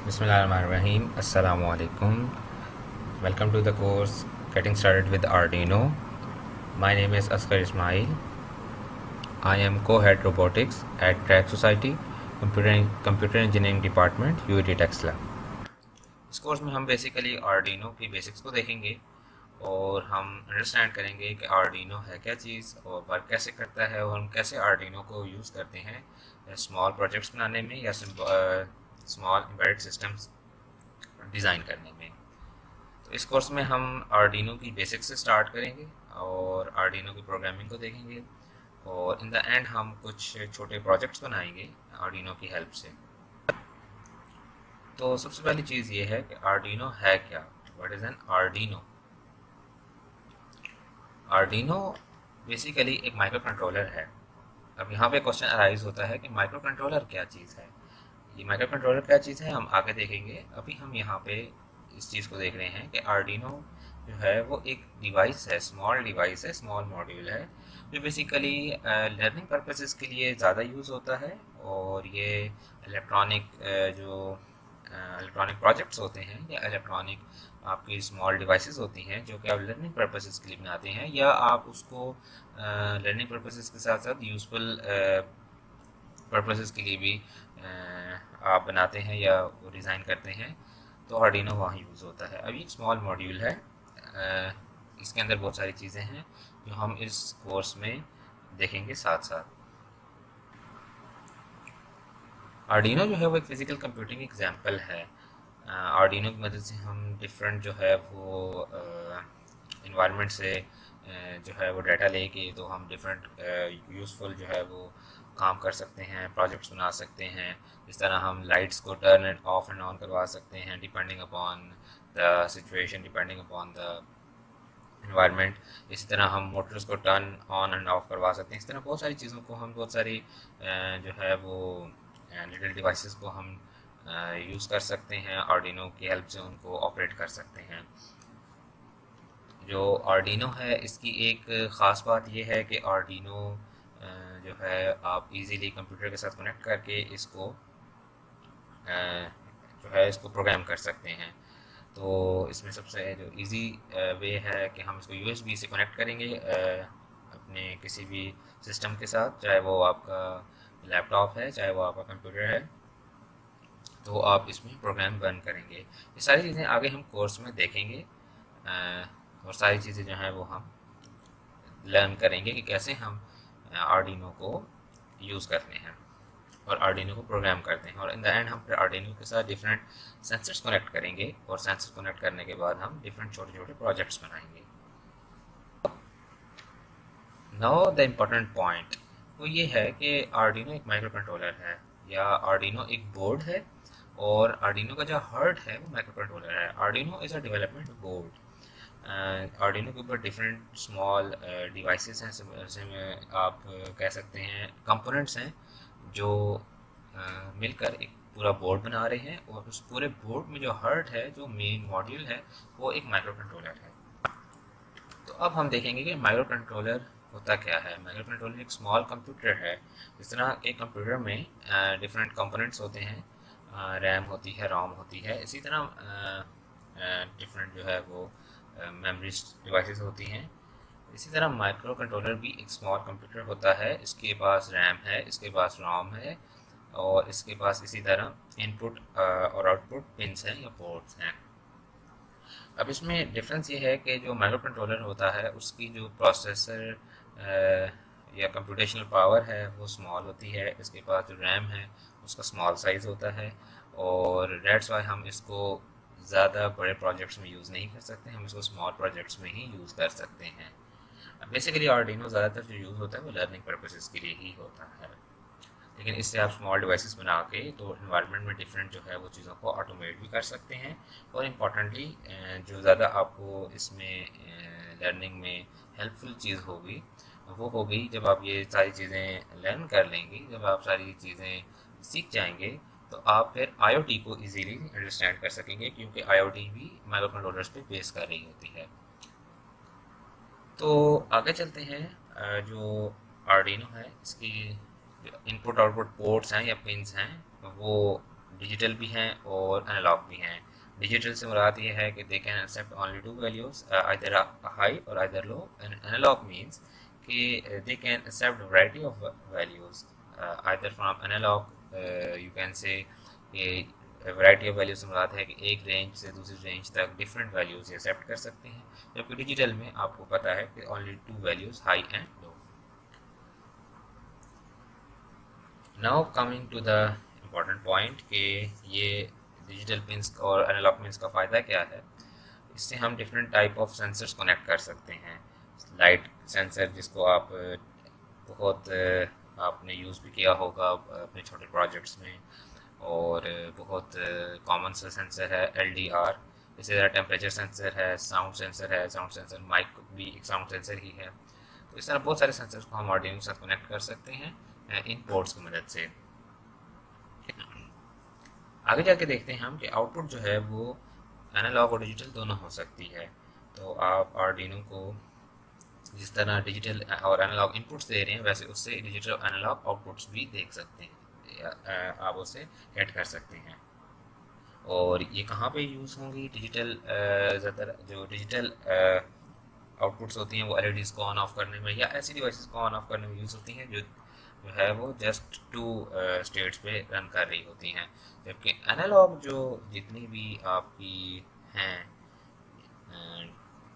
Bismillahirrahmanirrahim. Assalamu alaikum. Welcome to the course Getting Started with Arduino. My name is Asghar Ismail. I am co-head robotics at Track Society, Computer Engineering Department, UAT Texla. इस course में हम basically Arduino की basics को देखेंगे और हम understand करेंगे कि आर्डिनो है क्या चीज़ और वर्क कैसे करता है और हम कैसे आर्डिनो को यूज़ करते हैं स्मॉल प्रोजेक्ट्स बनाने में या स्मॉल एम्बेडेड सिस्टम्स डिज़ाइन करने में। तो इस कोर्स में हम आर्डिनो की बेसिक्स से स्टार्ट करेंगे और आर्डिनो की प्रोग्रामिंग को देखेंगे और इन द एंड हम कुछ छोटे प्रोजेक्ट्स बनाएंगे आर्डिनो की हेल्प से। तो सबसे पहली चीज़ ये है कि आर्डिनो है क्या, what is an Arduino. Arduino basically एक माइक्रो कंट्रोलर है। अब यहाँ पे क्वेश्चन अराइज होता है कि माइक्रो कंट्रोलर क्या चीज़ है। ये माइक्रो कंट्रोलर क्या चीज़ है हम आगे देखेंगे। अभी हम यहाँ पे इस चीज़ को देख रहे हैं कि आर्डिनो जो है वो एक डिवाइस है, स्मॉल डिवाइस है, स्मॉल मॉड्यूल है जो बेसिकली लर्निंग पर्पसेस के लिए ज़्यादा यूज़ होता है। और ये इलेक्ट्रॉनिक इलेक्ट्रॉनिक प्रोजेक्ट्स होते हैं या इलेक्ट्रॉनिक आपकी स्मॉल डिवाइसेस होती हैं जो कि आप लर्निंग पर्पसेस के लिए बनाते हैं या आप उसको लर्निंग पर्पसेस के साथ साथ यूज़फुल पर्पसेस के लिए भी आप बनाते हैं या वो डिज़ाइन करते हैं। तो आर्डिनो वहाँ यूज़ होता है। अब ये एक स्मॉल मॉड्यूल है, इसके अंदर बहुत सारी चीज़ें हैं जो हम इस कोर्स में देखेंगे साथ साथ। आर्डिनो जो है वो एक फिज़िकल कंप्यूटिंग एग्जाम्पल है। आर्डिनो की मदद से हम डिफरेंट जो है वो इन्वायरमेंट से जो है वो डाटा लेके तो हम डिफरेंट यूज़फुल जो है वो काम कर सकते हैं, प्रोजेक्ट्स बना सकते हैं। इस तरह हम लाइट्स को turn end of and on करवा सकते हैं depending upon the situation, depending upon the environment. इसी तरह हम मोटर्स को टर्न ऑन एंड ऑफ करवा सकते हैं। इस तरह बहुत सारी चीज़ों को हम बहुत सारी जो है वो लिटिल डिवाइसेस को हम यूज़ कर सकते हैं, आर्डिनो की हेल्प से उनको ऑपरेट कर सकते हैं। जो आर्डिनो है इसकी एक ख़ास बात यह है कि आर्डिनो जो है आप इजीली कंप्यूटर के साथ कनेक्ट करके इसको जो है इसको प्रोग्राम कर सकते हैं। तो इसमें सबसे जो इजी वे है कि हम इसको यूएसबी से कनेक्ट करेंगे अपने किसी भी सिस्टम के साथ, चाहे वो आपका लैपटॉप है चाहे वो आपका कंप्यूटर है, तो आप इसमें प्रोग्राम रन करेंगे। ये सारी चीज़ें आगे हम कोर्स में देखेंगे और सारी चीज़ें जो हैं वो हम लर्न करेंगे कि कैसे हम आर्डिनो को यूज़ करते हैं और आर्डिनो को प्रोग्राम करते हैं। और इन द एंड हम फिर आर्डिनो के साथ डिफरेंट सेंसर्स कनेक्ट करेंगे और सेंसर्स कनेक्ट करने के बाद हम डिफरेंट छोटे छोटे प्रोजेक्ट्स बनाएंगे। नाउ द इम्पोर्टेंट पॉइंट वो ये है कि आर्डिनो एक माइक्रो कंट्रोलर है या आर्डिनो एक बोर्ड है और आर्डिनो का जो हार्ट है वो माइक्रो कंट्रोलर है। Arduino is a development board. Arduino के ऊपर डिफरेंट स्मॉल डिवाइसेस हैं, जैसे में आप कह सकते हैं कंपोनेंट्स हैं जो मिलकर एक पूरा बोर्ड बना रहे हैं और उस पूरे बोर्ड में जो हार्ट है, जो मेन मॉड्यूल है, वो एक माइक्रो कंट्रोलर है। तो अब हम देखेंगे कि माइक्रो कंट्रोलर होता क्या है। माइक्रो कंट्रोलर एक स्मॉल कंप्यूटर है। जिस तरह एक कंप्यूटर में डिफरेंट कंपोनेंट्स होते हैं, रैम होती है, रोम होती है, इसी तरह डिफरेंट जो है वो मेमोरीज डिवाइसेस होती हैं। इसी तरह माइक्रो कंट्रोलर भी एक स्मॉल कंप्यूटर होता है। इसके पास रैम है, इसके पास रोम है और इसके पास इसी तरह इनपुट और आउटपुट पिन्स हैं या पोर्ट्स हैं। अब इसमें डिफरेंस ये है कि जो माइक्रो कंट्रोलर होता है उसकी जो प्रोसेसर या कंप्यूटेशनल पावर है वो स्मॉल होती है। इसके पास जो रैम है उसका स्मॉल साइज़ होता है और डेट्स वाई हम इसको ज़्यादा बड़े प्रोजेक्ट्स में यूज़ नहीं कर सकते, हम इसको स्मॉल प्रोजेक्ट्स में ही यूज़ कर सकते हैं। बेसिकली आर्डिनो ज़्यादातर जो यूज़ होता है वो लर्निंग पर्पसेस के लिए ही होता है, लेकिन इससे आप स्मॉल डिवाइसेस बना के तो इन्वायरमेंट में डिफरेंट जो है वो चीज़ों को ऑटोमेट भी कर सकते हैं। और इम्पॉर्टेंटली जो ज़्यादा आपको इसमें लर्निंग में हेल्पफुल चीज़ होगी वो होगी जब आप ये सारी चीज़ें लर्न कर लेंगे, जब आप सारी चीज़ें सीख जाएंगे तो आप फिर आईओटी को इजीली अंडरस्टैंड कर सकेंगे, क्योंकि आईओटी भी माइक्रो कंट्रोलर्स पे बेस कर रही होती है। तो आगे चलते हैं। जो आर्डिनो है इसकी इनपुट आउटपुट पोर्ट्स हैं या पिंस हैं वो डिजिटल भी हैं और एनालॉग भी हैं। डिजिटल से मुराद ये है कि they can accept only two values, either high or either low. Analog means कि they can accept variety of values either from analog, you can say variety of values से मुराद है कि एक रेंज से दूसरी रेंज तक डिफरेंट वैल्यूज एक्सेप्ट कर सकते हैं, जबकि डिजिटल में आपको पता है कि only two values high and low. Now coming to the important point कि ये डिजिटल पिन्स और एनालॉग पिन्स का फ़ायदा क्या है। इससे हम different type of sensors connect कर सकते हैं। लाइट सेंसर जिसको आप बहुत आपने यूज़ भी किया होगा अपने छोटे प्रोजेक्ट्स में, और बहुत कॉमन सा सेंसर है LDR। इसी तरह टेम्परेचर सेंसर है, साउंड सेंसर माइक भी एक साउंड सेंसर ही है। तो इस तरह बहुत सारे सेंसर्स को हम आर्डिनो के साथ कनेक्ट कर सकते हैं इन पोर्ट्स की मदद से। आगे जाके देखते हैं हम कि आउटपुट जो है वो एनालॉग और डिजिटल दोनों हो सकती है। तो आप आर्डिनो को जिस तरह डिजिटल और एनालॉग इनपुट्स दे रहे हैं, वैसे उससे डिजिटल और एनालॉग आउटपुट्स भी देख सकते हैं, आप उसे गेट कर सकते हैं। और ये कहाँ पे यूज़ होंगी डिजिटल, ज़्यादातर जो डिजिटल आउटपुट्स होती हैं वो LEDs को ऑन ऑफ करने में या ऐसी डिवाइसेस को ऑन ऑफ करने में यूज़ होती हैं जो है वो जस्ट टू स्टेट्स पे रन कर रही होती हैं। जबकि एनालॉग जो जितनी भी आपकी हैं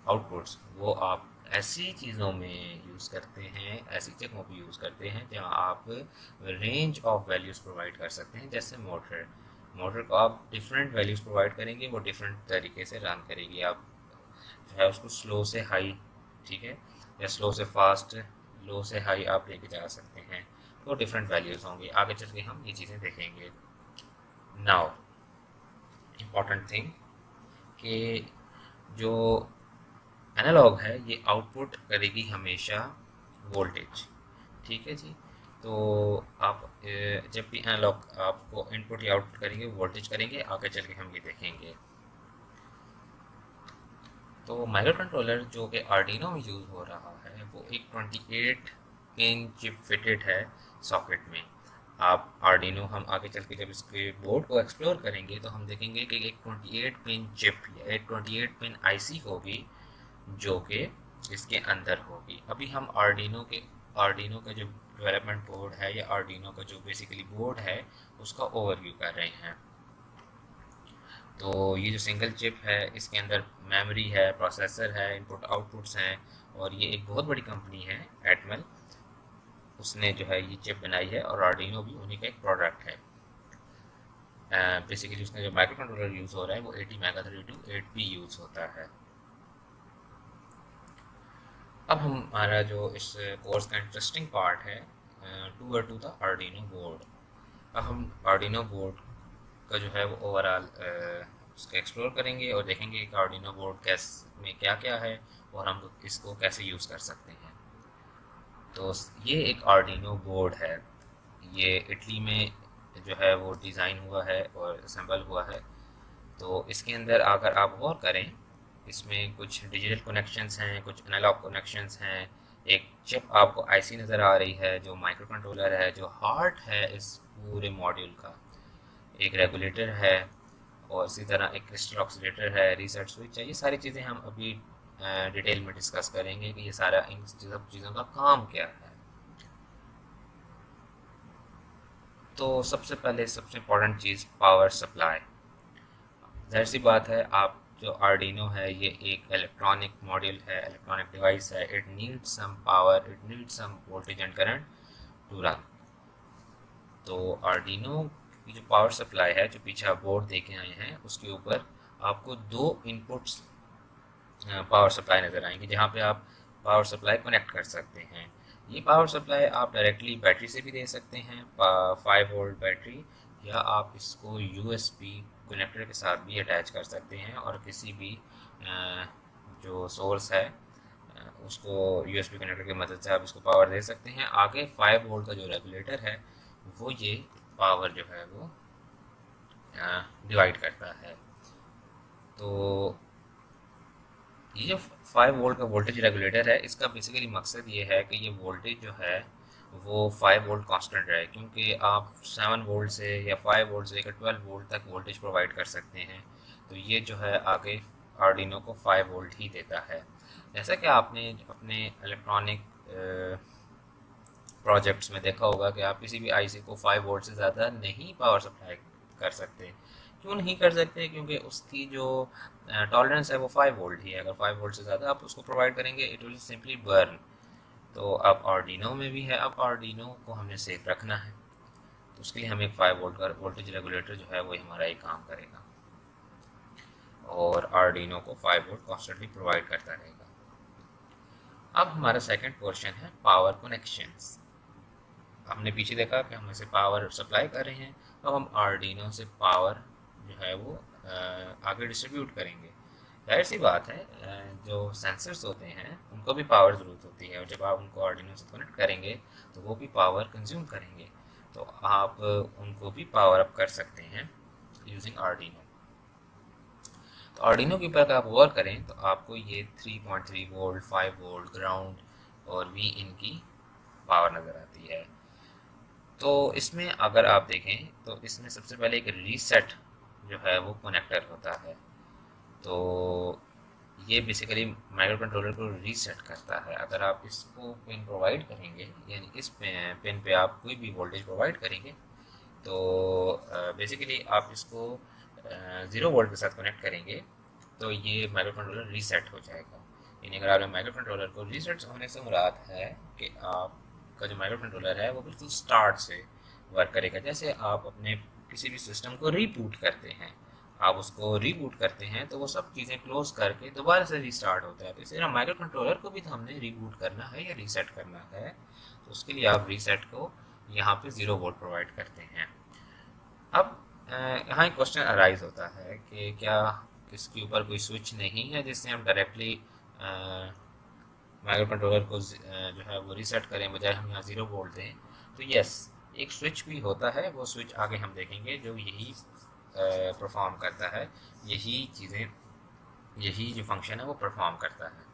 आउटपुट्स, वो आप ऐसी चीज़ों में यूज़ करते हैं, ऐसी जगहों पे यूज़ करते हैं जहाँ आप रेंज ऑफ वैल्यूज़ प्रोवाइड कर सकते हैं। जैसे मोटर को आप डिफरेंट वैल्यूज़ प्रोवाइड करेंगे, वो डिफरेंट तरीके से रन करेगी। आप जो है उसको स्लो से हाई, ठीक है, या स्लो से फास्ट, लो से हाई आप लेके जा सकते हैं। तो डिफरेंट वैल्यूज़ होंगी। आगे चल के हम ये चीज़ें देखेंगे। नाउ इम्पॉर्टेंट थिंग कि जो एनालॉग है ये आउटपुट करेगी हमेशा वोल्टेज, ठीक है जी। तो आप जब भी एनालॉग आपको इनपुट या आउटपुट करेंगे वोल्टेज करेंगे। आगे चल के हम ये देखेंगे। तो माइक्रो कंट्रोलर जो कि आर्डिनो में यूज़ हो रहा है वो एक 28 पिन चिप फिटेड है सॉकेट में। आप आर्डिनो हम आगे चल के जब इसके बोर्ड को एक्सप्लोर करेंगे तो हम देखेंगे कि एक 28 पिन चिप या एक 28 पिन IC होगी जो कि इसके अंदर होगी। अभी हम आर्डिनो का जो डेवलपमेंट बोर्ड है या आर्डिनो का जो बेसिकली बोर्ड है उसका ओवरव्यू कर रहे हैं। तो ये जो सिंगल चिप है इसके अंदर मेमोरी है, प्रोसेसर है, इनपुट आउटपुट्स हैं, और ये एक बहुत बड़ी कंपनी है एटमल, उसने जो है ये चिप बनाई है और आर्डिनो भी उन्हीं का एक प्रोडक्ट है। बेसिकली उसका जो माइक्रो कंट्रोलर यूज़ हो रहा है वो 80 MegaThread-2-8P यूज़ होता है। अब हमारा जो इस कोर्स का इंटरेस्टिंग पार्ट है tour to the Arduino board. अब हम आर्डिनो बोर्ड का जो है वो ओवरऑल उसका एक्सप्लोर करेंगे और देखेंगे कि आर्डिनो बोर्ड कैसे में क्या क्या है और हम इसको कैसे यूज़ कर सकते हैं। तो ये एक आर्डिनो बोर्ड है, ये इटली में जो है वो डिज़ाइन हुआ है और असेंबल हुआ है। तो इसके अंदर अगर आप गौर करें, इसमें कुछ डिजिटल कनेक्शंस हैं, कुछ एनालॉग कनेक्शंस हैं, एक चिप आपको IC नज़र आ रही है जो माइक्रो कंट्रोलर है, जो हार्ट है इस पूरे मॉड्यूल का, एक रेगुलेटर है और इसी तरह एक क्रिस्टल ऑक्सीलेटर है, रीसेट स्विच है। ये सारी चीज़ें हम अभी डिटेल में डिस्कस करेंगे कि ये सारा इन सब चीज़ों का काम क्या है। तो सबसे पहले सबसे इम्पोर्टेंट चीज़ पावर सप्लाई। जाहिर सी बात है, आप जो आर्डिनो है ये एक इलेक्ट्रॉनिक मॉड्यूल है, इलेक्ट्रॉनिक डिवाइस है। It needs some power, it needs some voltage and current to run. तो आर्डिनो की जो पावर सप्लाई है, जो पीछे आप बोर्ड देखे आए हैं, उसके ऊपर आपको 2 इनपुट्स पावर सप्लाई नज़र आएंगे जहाँ पे आप पावर सप्लाई कनेक्ट कर सकते हैं। ये पावर सप्लाई आप डायरेक्टली बैटरी से भी दे सकते हैं, 5 वोल्ट बैटरी, या आप इसको USB कनेक्टर के साथ भी अटैच कर सकते हैं और किसी भी जो सोर्स है उसको USB कनेक्टर की मदद से आप इसको पावर दे सकते हैं। आगे 5 वोल्ट का जो रेगुलेटर है वो ये पावर जो है वो डिवाइड करता है। तो ये जो 5 वोल्ट का वोल्टेज रेगुलेटर है, इसका बेसिकली मकसद ये है कि ये वोल्टेज जो है वो 5 वोल्ट कांस्टेंट रहे, क्योंकि आप 7 वोल्ट से या 5 वोल्ट से लेकर 12 वोल्ट तक वोल्टेज प्रोवाइड कर सकते हैं। तो ये जो है आगे आर्डिनो को 5 वोल्ट ही देता है। जैसा कि आपने अपने इलेक्ट्रॉनिक प्रोजेक्ट्स में देखा होगा कि आप किसी भी आईसी को 5 वोल्ट से ज़्यादा नहीं पावर सप्लाई कर सकते। क्यों नहीं कर सकते? क्योंकि उसकी जो टॉलरेंस है वो 5 वोल्ट ही है। अगर 5 वोल्ट से ज़्यादा आप उसको प्रोवाइड करेंगे इट विल सिंपली बर्न। तो अब आर्डिनो में भी है, अब आर्डिनो को हमने सेफ रखना है, तो उसके लिए हमें एक 5 वोल्ट का वोल्टेज रेगुलेटर जो है वो हमारा एक काम करेगा और आर्डिनो को 5 वोल्ट कॉन्स्टेंटली प्रोवाइड करता रहेगा। अब हमारा सेकंड पोर्शन है पावर कनेक्शंस। हमने पीछे देखा कि हम इसे पावर सप्लाई कर रहे हैं, अब हम आर्डिनो से पावर जो है वो आगे डिस्ट्रीब्यूट करेंगे। जाहिर सी बात है, जो सेंसर्स होते हैं उनको भी पावर ज़रूरत होती है और जब आप उनको आर्डिनो से कनेक्ट करेंगे तो वो भी पावर कंज्यूम करेंगे। तो आप उनको भी पावर अप कर सकते हैं यूजिंग आर्डिनो। तो आर्डिनो के ऊपर अगर आप वर्क करें तो आपको ये 3.3 वोल्ट, 5 वोल्ट, ग्राउंड और वी इन की पावर नज़र आती है। तो इसमें अगर आप देखें तो इसमें सबसे पहले एक रीसेट जो है वो कनेक्टर होता है। तो ये बेसिकली माइक्रो कंट्रोलर को रीसेट करता है। अगर आप इसको पिन प्रोवाइड करेंगे, यानी इस पिन पे आप कोई भी वोल्टेज प्रोवाइड करेंगे, तो बेसिकली आप इसको 0 वोल्ट के साथ कनेक्ट करेंगे तो ये माइक्रो कंट्रोलर रीसेट हो जाएगा। यानी अगर आपने माइक्रो कंट्रोलर को रीसेट होने से मुराद है कि आपका जो माइक्रो कंट्रोलर है वो बिल्कुल स्टार्ट से वर्क करेगा। जैसे आप अपने किसी भी सिस्टम को रीबूट करते हैं, आप उसको रीबूट करते हैं तो वो सब चीज़ें क्लोज करके दोबारा से रीस्टार्ट होता है। तो इसी तरह माइक्रो कंट्रोलर को भी तो हमने रीबूट करना है या रीसेट करना है, तो उसके लिए आप रीसेट को यहाँ पे 0 वोल्ट प्रोवाइड करते हैं। अब यहाँ एक क्वेश्चन अराइज होता है कि क्या इसके ऊपर कोई स्विच नहीं है जिससे हम डायरेक्टली माइक्रो कंट्रोलर को जो है वो रीसेट करें बजाय हम यहाँ 0 वोल्ट दें? तो यस, एक स्विच भी होता है, वो स्विच आगे हम देखेंगे जो यही परफॉर्म करता है, यही चीज़ें, यही जो फंक्शन है वो परफॉर्म करता है।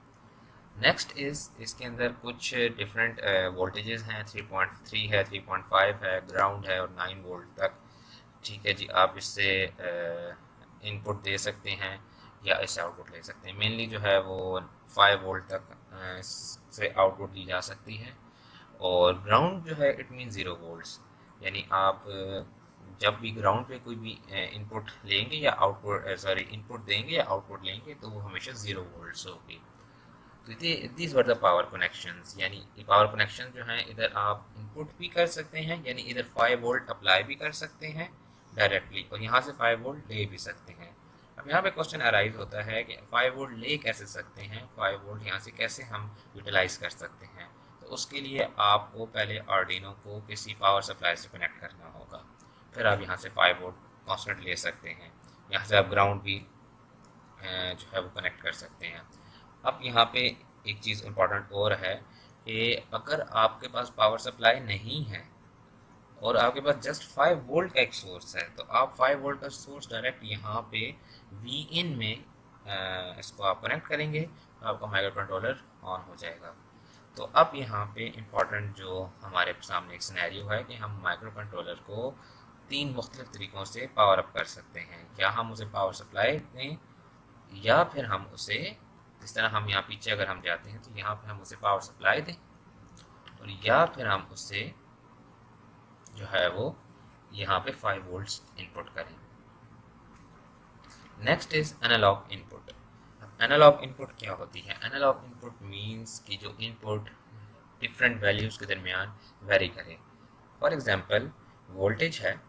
नेक्स्ट इज़ इसके अंदर कुछ डिफरेंट वोल्टेजेस हैं, 3.3 है, 3.5 है, ग्राउंड है और 9 वोल्ट तक। ठीक है जी, आप इससे इनपुट दे सकते हैं या इससे आउटपुट ले सकते हैं। मेनली जो है वो 5 वोल्ट तक से आउटपुट दी जा सकती है। और ग्राउंड जो है इट मीन 0 वोल्ट्स, यानी आप जब भी ग्राउंड पे कोई भी इनपुट लेंगे या आउटपुट इनपुट देंगे या आउटपुट लेंगे तो वो हमेशा 0 वोल्ट्स होगी। तो these were the power connections. यानी ये पावर कनेक्शन जो हैं, इधर आप इनपुट भी कर सकते हैं, यानी इधर 5 वोल्ट अप्लाई भी कर सकते हैं डायरेक्टली और यहाँ से 5 वोल्ट ले भी सकते हैं। अब यहाँ पे क्वेश्चन अराइज होता है कि 5 वोल्ट ले कैसे सकते हैं, 5 वोल्ट यहाँ से कैसे हम यूटिलाइज कर सकते हैं? तो उसके लिए आपको पहले आर्डिनो को किसी पावर सप्लाई से कनेक्ट करना होगा, फिर आप यहाँ से 5 वोल्ट कांस्टेंट ले सकते हैं, यहाँ से आप ग्राउंड भी जो है वो कनेक्ट कर सकते हैं। अब यहाँ पे एक चीज़ इम्पॉर्टेंट और है कि अगर आपके पास पावर सप्लाई नहीं है और आपके पास जस्ट 5 वोल्ट का एक सोर्स है, तो आप 5 वोल्ट का सोर्स डायरेक्ट यहाँ पे वी इन में इसको आप कनेक्ट करेंगे तो आपका माइक्रो कंट्रोलर ऑन हो जाएगा। तो अब यहाँ पे इम्पॉर्टेंट जो हमारे सामने एक सिनेरियो है कि हम माइक्रो कंट्रोलर को 3 मुख्तलिफ तरीक़ों से पावर अप कर सकते हैं। या हम उसे पावर सप्लाई दें, या फिर हम उसे इस तरह, हम यहाँ पीछे अगर हम जाते हैं तो यहाँ पे हम उसे पावर सप्लाई दें, और या फिर हम उससे जो है वो यहाँ पे 5 वोल्ट्स इनपुट करें। Next is analog input. Analog input क्या होती है? एनालॉग इनपुट मींस कि जो इनपुट डिफरेंट वैल्यूज़ के दरमियान वेरी करे। फॉर एग्जांपल वोल्टेज है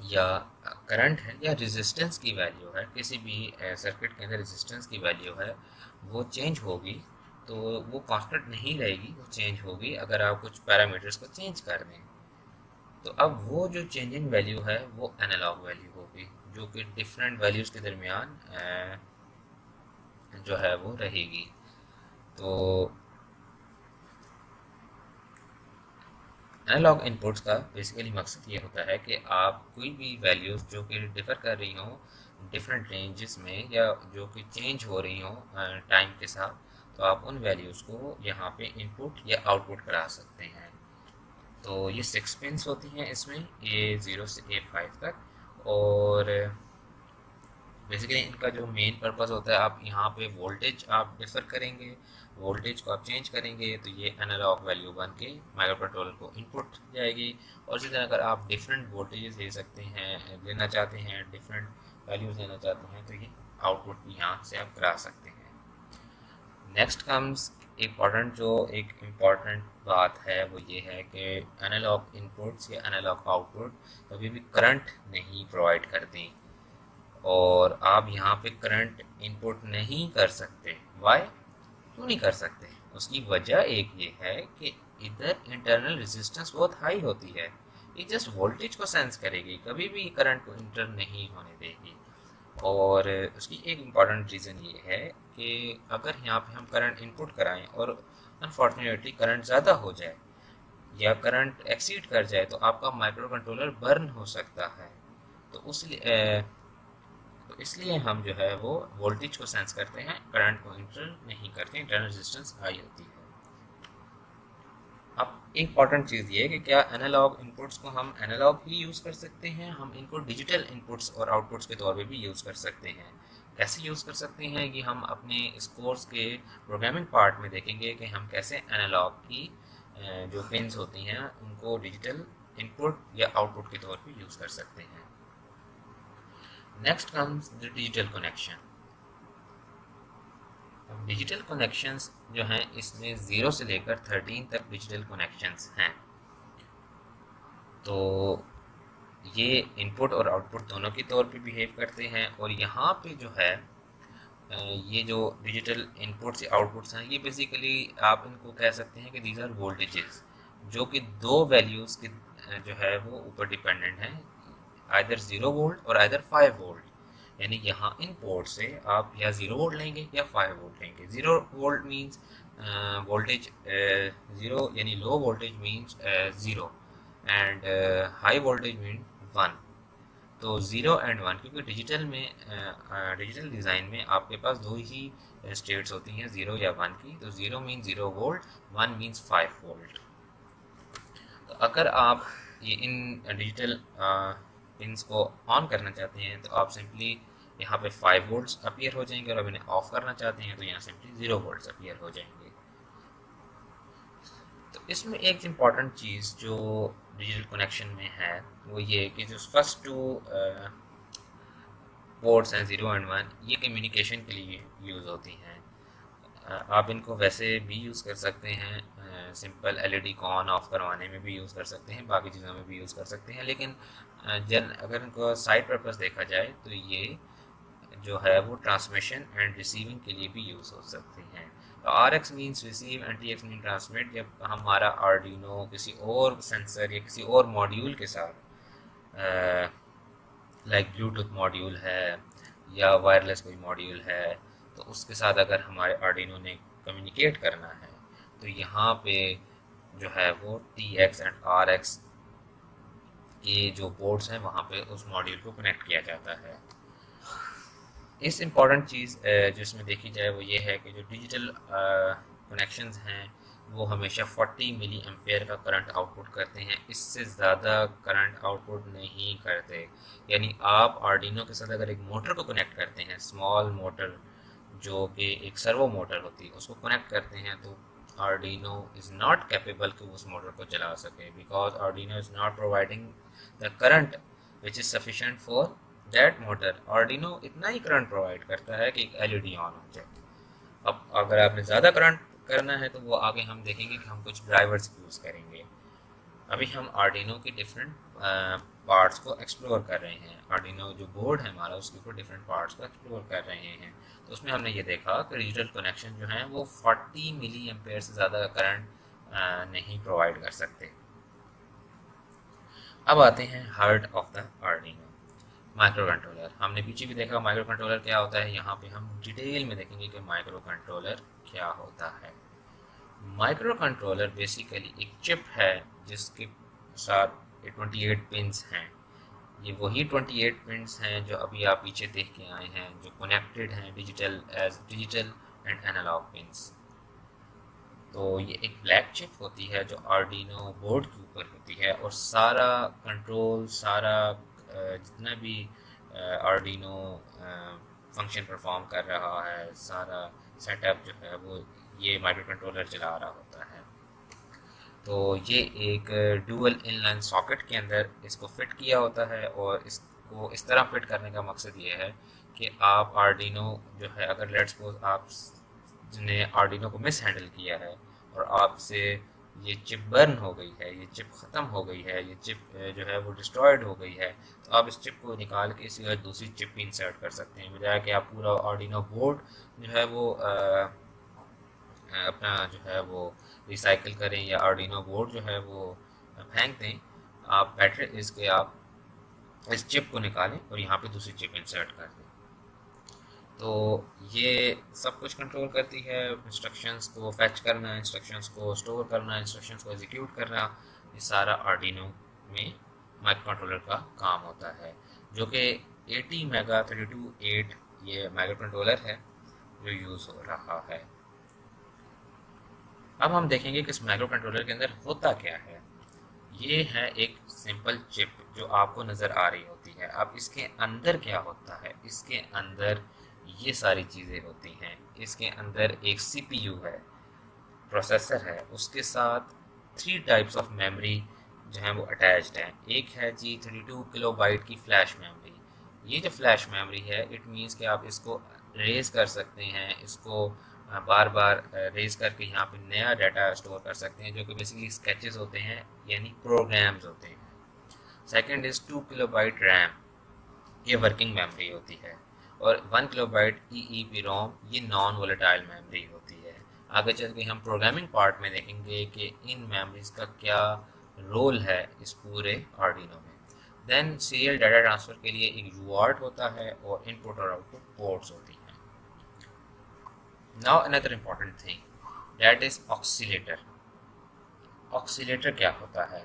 या करंट है या रेजिस्टेंस की वैल्यू है, किसी भी सर्किट के अंदर रेजिस्टेंस की वैल्यू है, वो चेंज होगी तो वो कांस्टेंट नहीं रहेगी, वो चेंज होगी अगर आप कुछ पैरामीटर्स को चेंज कर दें। तो अब वो जो चेंजिंग वैल्यू है वो एनालॉग वैल्यू होगी, जो कि डिफरेंट वैल्यूज़ के दरमियान जो है वो रहेगी। तो एनालॉग इनपुट्स का बेसिकली मकसद ये होता है कि आप कोई भी वैल्यूज़ जो कि डिफ़र कर रही हों डिफरेंट रेंजेस में या जो कि चेंज हो रही हों टाइम के साथ, तो आप उन वैल्यूज़ को यहाँ पे इनपुट या आउटपुट करा सकते हैं। तो ये 6 पिन्स होती हैं इसमें, A0 से A5 तक। और बेसिकली इनका जो मेन पर्पस होता है, आप यहाँ पे वोल्टेज आप डिफर करेंगे, वोल्टेज को आप चेंज करेंगे तो ये एनालॉग वैल्यू बन के माइक्रो कंट्रोलर को इनपुट जाएगी। और इसी तरह अगर आप डिफरेंट वोल्टेजेस ले सकते हैं, लेना चाहते हैं, डिफरेंट वैल्यूज लेना चाहते हैं, तो ये आउटपुट भी यहाँ से आप करा सकते हैं। नेक्स्ट कम्स एक इम्पॉर्टेंट बात है, वो ये है कि एनालॉग इनपुट्स या एनालॉग आउटपुट कभी भी करंट नहीं प्रोवाइड करती, और आप यहाँ पे करंट इनपुट नहीं कर सकते। वाई? क्यों नहीं कर सकते? उसकी वजह एक ये है कि इधर इंटरनल रेजिस्टेंस बहुत हाई होती है, ये जस्ट वोल्टेज को सेंस करेगी, कभी भी करंट को इंटर नहीं होने देगी। और उसकी एक इम्पॉर्टेंट रीज़न ये है कि अगर यहाँ पे हम करंट इनपुट कराएं और अनफॉर्चुनेटली करंट ज़्यादा हो जाए या करंट एक्सीड कर जाए तो आपका माइक्रो कंट्रोलर बर्न हो सकता है। तो इसलिए हम जो है वो वोल्टेज को सेंस करते हैं, करंट को इंटर नहीं करते, इंटरनल रेजिस्टेंस हाई होती है। अब इम्पॉर्टेंट चीज़ ये है कि क्या एनालॉग इनपुट्स को हम एनालॉग ही यूज़ कर सकते हैं, हम इनको डिजिटल इनपुट्स और आउटपुट्स के तौर पे भी यूज़ कर सकते हैं। कैसे यूज़ कर सकते हैं कि हम अपने इस कोर्स के प्रोग्रामिंग पार्ट में देखेंगे कि हम कैसे एनालॉग की जो पिन्स होती हैं उनको डिजिटल इनपुट या आउटपुट के तौर पे यूज़ कर सकते हैं। Next comes the digital connection. Digital connections जो हैं इसमें 0 से लेकर 13 तक डिजिटल कनेक्शंस हैं। तो ये इनपुट और आउटपुट दोनों के तौर पे बिहेव करते हैं। और यहाँ पे जो है ये जो डिजिटल इनपुट्स या आउटपुट्स हैं, ये बेसिकली आप इनको कह सकते हैं कि दीज आर वोल्टेजेस, जो कि दो वैल्यूज़ के जो है वो ऊपर डिपेंडेंट हैं, आइदर 0 वोल्ट और आइदर 5 वोल्ट। यानी यहाँ इन पोर्ट से आप या 0 वोल्ट लेंगे या 5 वोल्ट लेंगे। 0 वोल्ट मीन्स वोल्टेज 0, यानी low voltage means 0 and high voltage mean 1। तो 0 एंड 1, क्योंकि डिजिटल डिज़ाइन में आपके पास दो ही स्टेट्स होती हैं, 0 या 1 की। तो 0 मीन्स 0 वोल्ट, 1 मीन्स 5 वोल्ट। तो अगर आप ये इन डिजिटल पिन्स को ऑन करना चाहते हैं तो आप सिंपली यहाँ पे 5 वोल्ट्स अपीयर हो जाएंगे, और अब इन्हें ऑफ करना चाहते हैं तो यहाँ सिंपली 0 वोल्ट्स अपीयर हो जाएंगे। तो इसमें एक इम्पॉर्टेंट चीज़ जो डिजिटल कनेक्शन में है वो ये कि जो फर्स्ट टू पोर्ट्स हैं 0 एंड 1, ये कम्युनिकेशन के लिए यूज़ होती हैं। आप इनको वैसे भी यूज़ कर सकते हैं, सिंपल LED को ऑन ऑफ करवाने में भी यूज़ कर सकते हैं, बाकी चीज़ों में भी यूज़ कर सकते हैं। लेकिन अगर इनको साइड पर्पस देखा जाए तो ये जो है वो ट्रांसमिशन एंड रिसीविंग के लिए भी यूज़ हो सकते हैं। तो RX means receive and TX mean transmit. जब हमारा आर्डिनो किसी और सेंसर या किसी और मॉड्यूल के साथ लाइक ब्लूटूथ मॉड्यूल है या वायरलेस कोई मॉड्यूल है, तो उसके साथ अगर हमारे आर्डिनो ने कम्युनिकेट करना है तो यहाँ पे जो है वो TX एंड RX के जो पोर्ट्स हैं वहाँ पे उस मॉड्यूल को कनेक्ट किया जाता है। इस इम्पॉर्टेंट चीज़ जो इसमें देखी जाए वो ये है कि जो डिजिटल कनेक्शंस हैं वो हमेशा 40 मिली एम्पेयर का करंट आउटपुट करते हैं, इससे ज़्यादा करंट आउटपुट नहीं करते। यानी आप आर्डिनो के साथ अगर एक मोटर को कनेक्ट करते हैं, स्मॉल मोटर जो कि एक सर्वो मोटर होती है, उसको कनेक्ट करते हैं, तो आर्डिनो इज़ नॉट कैपेबल कि उस मोटर को चला सके, because Arduino is not providing the current which is sufficient for that motor. Arduino इतना ही करंट प्रोवाइड करता है कि एक LED ऑन हो जाए। अब अगर आपने ज़्यादा करंट करना है तो वो आगे हम देखेंगे कि हम कुछ ड्राइवर्स यूज़ करेंगे। अभी हम आर्डिनो के डिफरेंट पार्ट्स को एक्सप्लोर कर रहे हैं। आर्डिनो जो बोर्ड है हमारा, उसके ऊपर डिफरेंट पार्ट्स को एक्सप्लोर कर रहे हैं। तो उसमें हमने ये देखा कि डिजिटल कनेक्शन जो हैं वो 40 मिली एम्पेयर से ज़्यादा करंट नहीं प्रोवाइड कर सकते। अब आते हैं heart of the Arduino, micro controller. हमने पीछे भी देखा माइक्रो कंट्रोलर क्या होता है, यहाँ पे हम डिटेल में देखेंगे कि माइक्रो कंट्रोलर क्या होता है। माइक्रो कंट्रोलर बेसिकली एक चिप है जिसके साथ 28 पिन्स हैं। ये वही 28 पिन्स हैं जो अभी आप पीछे देख के आए हैं, जो कनेक्टेड हैं डिजिटल एंड एनालॉग पिन्स। तो ये एक ब्लैक चिप होती है जो आर्डिनो बोर्ड के ऊपर होती है, और सारा कंट्रोल, सारा जितना भी आर्डिनो फंक्शन परफॉर्म कर रहा है, सारा सेटअप जो है वो ये माइक्रो कंट्रोलर चला रहा होता है। तो ये एक डुअल इनलाइन सॉकेट के अंदर इसको फिट किया होता है, और इसको इस तरह फिट करने का मकसद ये है कि आप आर्डिनो जो है, अगर लेट्स सपोज आपने आर्डिनो को मिस हैंडल किया है और आपसे ये चिप बर्न हो गई है, ये चिप ख़त्म हो गई है, ये चिप जो है वो डिस्ट्रॉयड हो गई है, तो आप इस चिप को निकाल के इसी दूसरी चिप भी इंसर्ट कर सकते हैं, बजाय कि आप पूरा आर्डिनो बोर्ड जो है वो अपना जो है वो रिसाइकिल करें या आर्डिनो बोर्ड जो है वो फेंक दें। आप बेटर इसके आप इस चिप को निकालें और यहाँ पे दूसरी चिप इंसर्ट कर दें। तो ये सब कुछ कंट्रोल करती है, इंस्ट्रक्शंस को फैच करना, इंस्ट्रक्शंस को स्टोर करना, इंस्ट्रक्शंस को एग्जीक्यूट करना, ये सारा आर्डिनो में माइक्रो कंट्रोलर का काम होता है, जो कि 80 मेगा 32.8 ये माइक्रो कंट्रोलर है जो यूज़ हो रहा है। अब हम देखेंगे कि इस माइक्रो कंट्रोलर के अंदर होता क्या है। ये है एक सिंपल चिप जो आपको नज़र आ रही होती है। अब इसके अंदर क्या होता है, इसके अंदर ये सारी चीज़ें होती हैं। इसके अंदर एक CPU है, प्रोसेसर है, उसके साथ 3 टाइप्स ऑफ मेमोरी जो है वो अटैच्ड हैं। एक है जी 32 किलोबाइट की फ्लैश मेमोरी। ये जो फ्लैश मेमोरी है, इट मीन्स कि आप इसको रेज कर सकते हैं, इसको बार बार रेज करके यहाँ पे नया डाटा स्टोर कर सकते हैं, जो कि बेसिकली स्केचेस होते हैं, यानी प्रोग्राम्स होते हैं। सेकंड इज़ 2 किलोबाइट रैम, ये वर्किंग मेमोरी होती है, और 1 किलोबाइट EEPROM, ये नॉन वोलेटाइल मेमोरी होती है। आगे चल के हम प्रोग्रामिंग पार्ट में देखेंगे कि इन मेमोरीज का क्या रोल है इस पूरे आर्डिनो में। देन सीरियल डाटा ट्रांसफ़र के लिए एक UART होता है और इनपुट और आउटपुट पोर्ट्स होती हैं। Now another important thing, that is oscillator. Oscillator क्या होता है?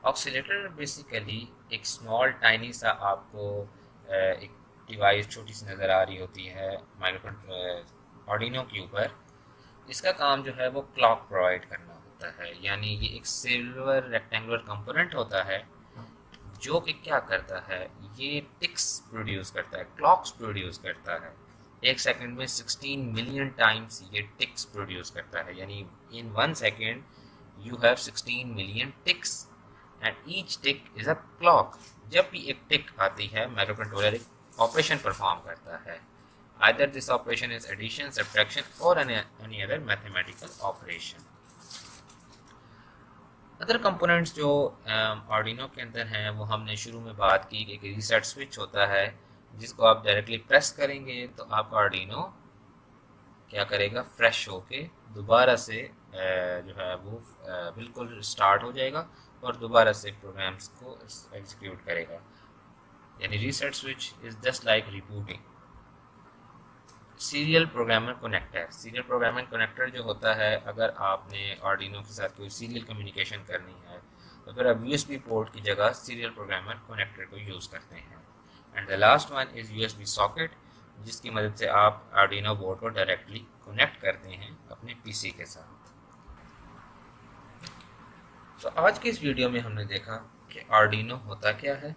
Oscillator बेसिकली एक स्मॉल टाइनी सा आपको एक डिवाइस छोटी सी नज़र आ रही होती है माइक्रो आर्डिनो के ऊपर। इसका काम जो है वो क्लॉक प्रोवाइड करना होता है, यानी ये एक सिल्वर रेक्टेंगुलर कंपोनेंट होता है जो कि क्या करता है, ये टिक्स प्रोड्यूस करता है, क्लॉक्स प्रोड्यूस करता है। एक सेकंड में 16 मिलियन टाइम्स ये टिक्स प्रोड्यूस करता है, यानी in 1 second you have 16 million ticks and each tick is a clock. जब भी एक टिक आती है, माइक्रो कंट्रोलर एक ऑपरेशन परफॉर्म करता है। Either this operation is addition, subtraction और any other mathematical operation. Other components जो आर्डिनो के अंदर हैं वो हमने शुरू में बात की कि एक रीसेट स्विच होता है, जिसको आप डायरेक्टली प्रेस करेंगे तो आपका आर्डिनो क्या करेगा, फ्रेश होके दोबारा से जो है वो बिल्कुल स्टार्ट हो जाएगा और दोबारा से प्रोग्राम्स को एग्जीक्यूट करेगा। यानी reset switch is just like rebooting. Serial programmer connector, serial programmer connector जो होता है, अगर आपने आर्डिनो के साथ कोई सीरियल कम्युनिकेशन करनी है तो फिर आप USB पोर्ट की जगह सीरियल प्रोग्रामर कनेक्टर को यूज़ करते हैं। And the last one is USB socket, जिसकी मदद से आप आर्डिनो बोर्ड को डायरेक्टली कनेक्ट करते हैं अपने PC के साथ। तो आज के इस वीडियो में हमने देखा कि आर्डिनो होता क्या है,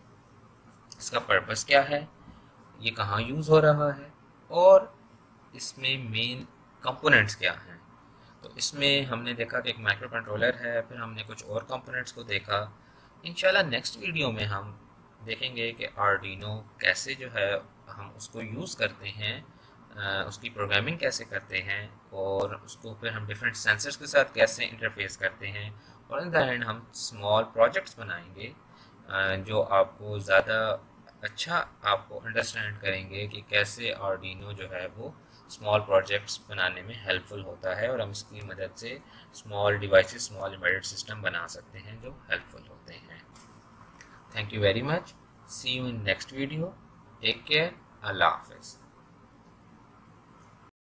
इसका पर्पस क्या है, ये कहाँ यूज़ हो रहा है, और इसमें मेन कंपोनेंट्स क्या हैं। तो इसमें हमने देखा कि एक माइक्रो कंट्रोलर है, फिर हमने कुछ और कंपोनेंट्स को देखा। इंशाल्लाह नेक्स्ट वीडियो में हम देखेंगे कि आर्डिनो कैसे जो है हम उसको यूज़ करते हैं, उसकी प्रोग्रामिंग कैसे करते हैं, और उसको फिर हम डिफरेंट सेंसर्स के साथ कैसे इंटरफेस करते हैं, और इन द एंड हम स्मॉल प्रोजेक्ट्स बनाएंगे जो आपको ज़्यादा अच्छा आपको अंडरस्टैंड करेंगे कि कैसे आर्डिनो जो है वो स्मॉल प्रोजेक्ट्स बनाने में हेल्पफुल होता है, और हम इसकी मदद से small devices, small embedded system बना सकते हैं जो हेल्पफुल होते हैं। Thank you very much, see you in next video, take care, अल्लाह हाफिज़।